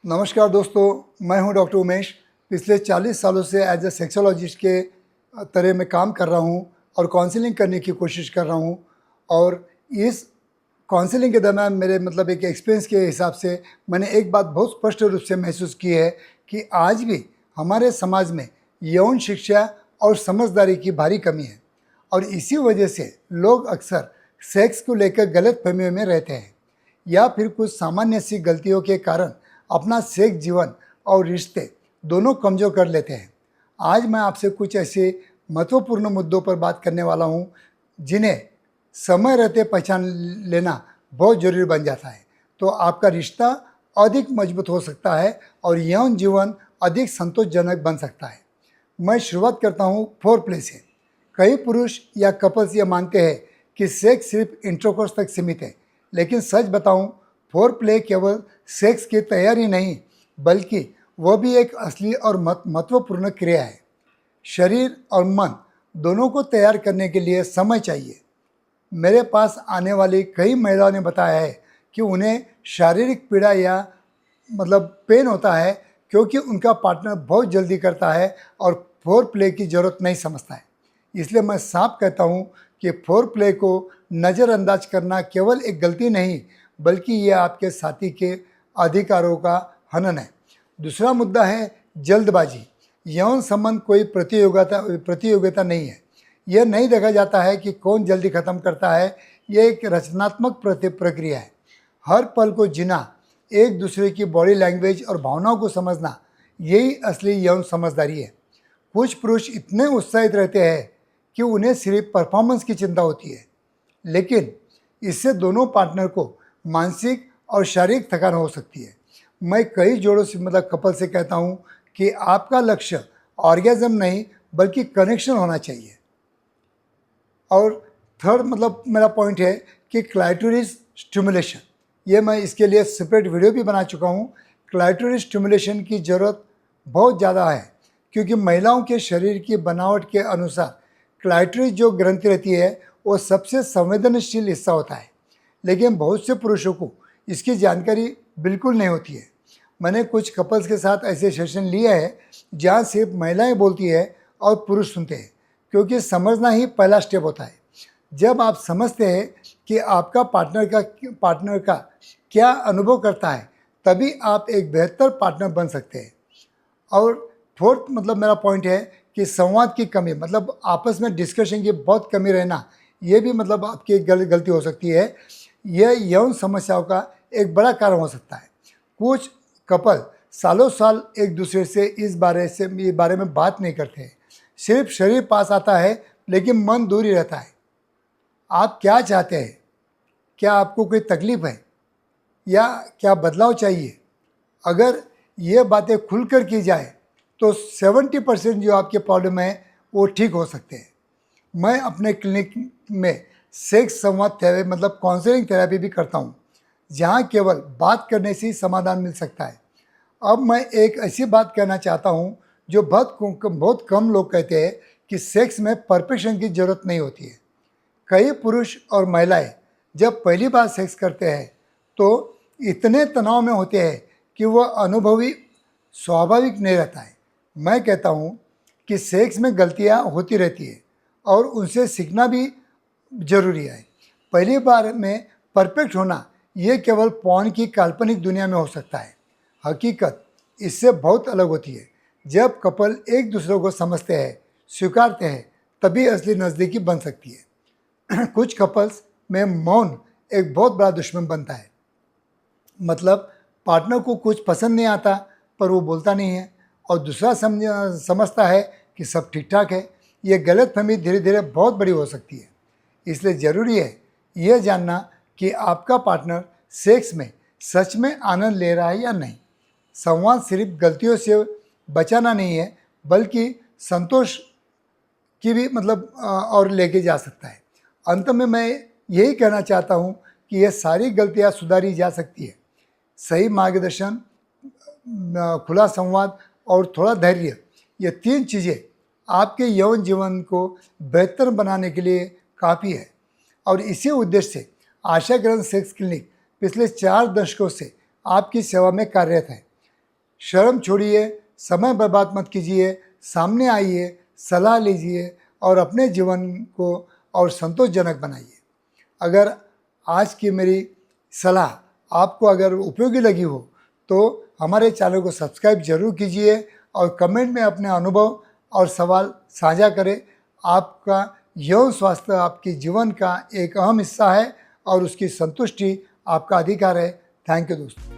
नमस्कार दोस्तों, मैं हूं डॉक्टर उमेश। पिछले 40 सालों से एज ए सेक्सोलॉजिस्ट के तरह मैं काम कर रहा हूं और काउंसलिंग करने की कोशिश कर रहा हूं। और इस काउंसलिंग के दरम्यान मेरे एक एक्सपीरियंस के हिसाब से मैंने एक बात बहुत स्पष्ट रूप से महसूस की है कि आज भी हमारे समाज में यौन शिक्षा और समझदारी की भारी कमी है। और इसी वजह से लोग अक्सर सेक्स को लेकर गलतफहमियों में रहते हैं या फिर कुछ सामान्य सी गलतियों के कारण अपना सेक्स जीवन और रिश्ते दोनों कमज़ोर कर लेते हैं। आज मैं आपसे कुछ ऐसे महत्वपूर्ण मुद्दों पर बात करने वाला हूं जिन्हें समय रहते पहचान लेना बहुत ज़रूरी बन जाता है, तो आपका रिश्ता अधिक मजबूत हो सकता है और यौन जीवन अधिक संतोषजनक बन सकता है। मैं शुरुआत करता हूं फोर प्ले से। कई पुरुष या कपल्स ये मानते हैं कि सेक्स सिर्फ इंटरकोर्स तक सीमित है, लेकिन सच बताऊं, फोर प्ले केवल सेक्स की तैयारी नहीं बल्कि वह भी एक असली और महत्वपूर्ण क्रिया है। शरीर और मन दोनों को तैयार करने के लिए समय चाहिए। मेरे पास आने वाली कई महिलाओं ने बताया है कि उन्हें शारीरिक पीड़ा या पेन होता है क्योंकि उनका पार्टनर बहुत जल्दी करता है और फोर प्ले की ज़रूरत नहीं समझता है। इसलिए मैं साफ कहता हूँ कि फोर प्ले को नज़रअंदाज करना केवल एक गलती नहीं बल्कि यह आपके साथी के अधिकारों का हनन है। दूसरा मुद्दा है जल्दबाजी। यौन संबंध कोई प्रतियोगिता नहीं है। यह नहीं देखा जाता है कि कौन जल्दी ख़त्म करता है। यह एक रचनात्मक प्रक्रिया है। हर पल को जीना, एक दूसरे की बॉडी लैंग्वेज और भावनाओं को समझना, यही असली यौन समझदारी है। कुछ पुरुष इतने उत्साहित रहते हैं कि उन्हें सिर्फ परफॉर्मेंस की चिंता होती है, लेकिन इससे दोनों पार्टनर को मानसिक और शारीरिक थकान हो सकती है। मैं कई जोड़ों से कपल से कहता हूँ कि आपका लक्ष्य ऑर्गेज़म नहीं बल्कि कनेक्शन होना चाहिए। और थर्ड मेरा पॉइंट है कि क्लाइटोरिस स्टिमुलेशन। ये मैं इसके लिए सेपरेट वीडियो भी बना चुका हूँ। क्लाइटोरिस स्टिमुलेशन की ज़रूरत बहुत ज़्यादा है क्योंकि महिलाओं के शरीर की बनावट के अनुसार क्लाइटोरिस जो ग्रंथि रहती है वो सबसे संवेदनशील हिस्सा होता है, लेकिन बहुत से पुरुषों को इसकी जानकारी बिल्कुल नहीं होती है। मैंने कुछ कपल्स के साथ ऐसे सेशन लिए हैं जहाँ सिर्फ महिलाएं बोलती है और पुरुष सुनते हैं, क्योंकि समझना ही पहला स्टेप होता है। जब आप समझते हैं कि आपका पार्टनर का क्या अनुभव करता है, तभी आप एक बेहतर पार्टनर बन सकते हैं। और फोर्थ मेरा पॉइंट है कि संवाद की कमी, आपस में डिस्कशन की बहुत कमी रहना, ये भी आपकी एक गलती हो सकती है। यह यौन समस्याओं का एक बड़ा कारण हो सकता है। कुछ कपल सालों साल एक दूसरे से इस बारे में बात नहीं करते हैं। सिर्फ शरीर पास आता है लेकिन मन दूर ही रहता है। आप क्या चाहते हैं? क्या आपको कोई तकलीफ है या क्या बदलाव चाहिए? अगर ये बातें खुलकर की जाए तो 70% जो आपके प्रॉब्लम है वो ठीक हो सकते हैं। मैं अपने क्लिनिक में सेक्स संवाद थेरेपी काउंसलिंग थेरेपी भी करता हूँ, जहाँ केवल बात करने से ही समाधान मिल सकता है। अब मैं एक ऐसी बात कहना चाहता हूँ जो बहुत कम लोग कहते हैं कि सेक्स में परफेक्शन की ज़रूरत नहीं होती है। कई पुरुष और महिलाएं जब पहली बार सेक्स करते हैं तो इतने तनाव में होते हैं कि वह अनुभवी स्वाभाविक नहीं रहता है। मैं कहता हूँ कि सेक्स में गलतियाँ होती रहती है और उनसे सीखना भी ज़रूरी है। पहली बार में परफेक्ट होना ये केवल पॉर्न की काल्पनिक दुनिया में हो सकता है। हकीकत इससे बहुत अलग होती है। जब कपल एक दूसरे को समझते हैं, स्वीकारते हैं, तभी असली नज़दीकी बन सकती है। कुछ कपल्स में मौन एक बहुत बड़ा दुश्मन बनता है। पार्टनर को कुछ पसंद नहीं आता पर वो बोलता नहीं है और दूसरा समझता है कि सब ठीक ठाक है। ये गलतफहमी धीरे धीरे बहुत बड़ी हो सकती है। इसलिए ज़रूरी है यह जानना कि आपका पार्टनर सेक्स में सच में आनंद ले रहा है या नहीं। संवाद सिर्फ गलतियों से बचाना नहीं है बल्कि संतोष की भी और लेके जा सकता है। अंत में मैं यही कहना चाहता हूँ कि यह सारी गलतियाँ सुधारी जा सकती है। सही मार्गदर्शन, खुला संवाद और थोड़ा धैर्य, ये तीन चीज़ें आपके यौन जीवन को बेहतर बनाने के लिए काफ़ी है। और इसी उद्देश्य से आशा किरण सेक्स क्लिनिक पिछले 4 दशकों से आपकी सेवा में कार्यरत है। शर्म छोड़िए, समय बर्बाद मत कीजिए, सामने आइए, सलाह लीजिए और अपने जीवन को और संतोषजनक बनाइए। अगर आज की मेरी सलाह आपको अगर उपयोगी लगी हो तो हमारे चैनल को सब्सक्राइब जरूर कीजिए और कमेंट में अपने अनुभव और सवाल साझा करें। आपका यौन स्वास्थ्य आपके जीवन का एक अहम हिस्सा है और उसकी संतुष्टि आपका अधिकार है। थैंक यू दोस्तों।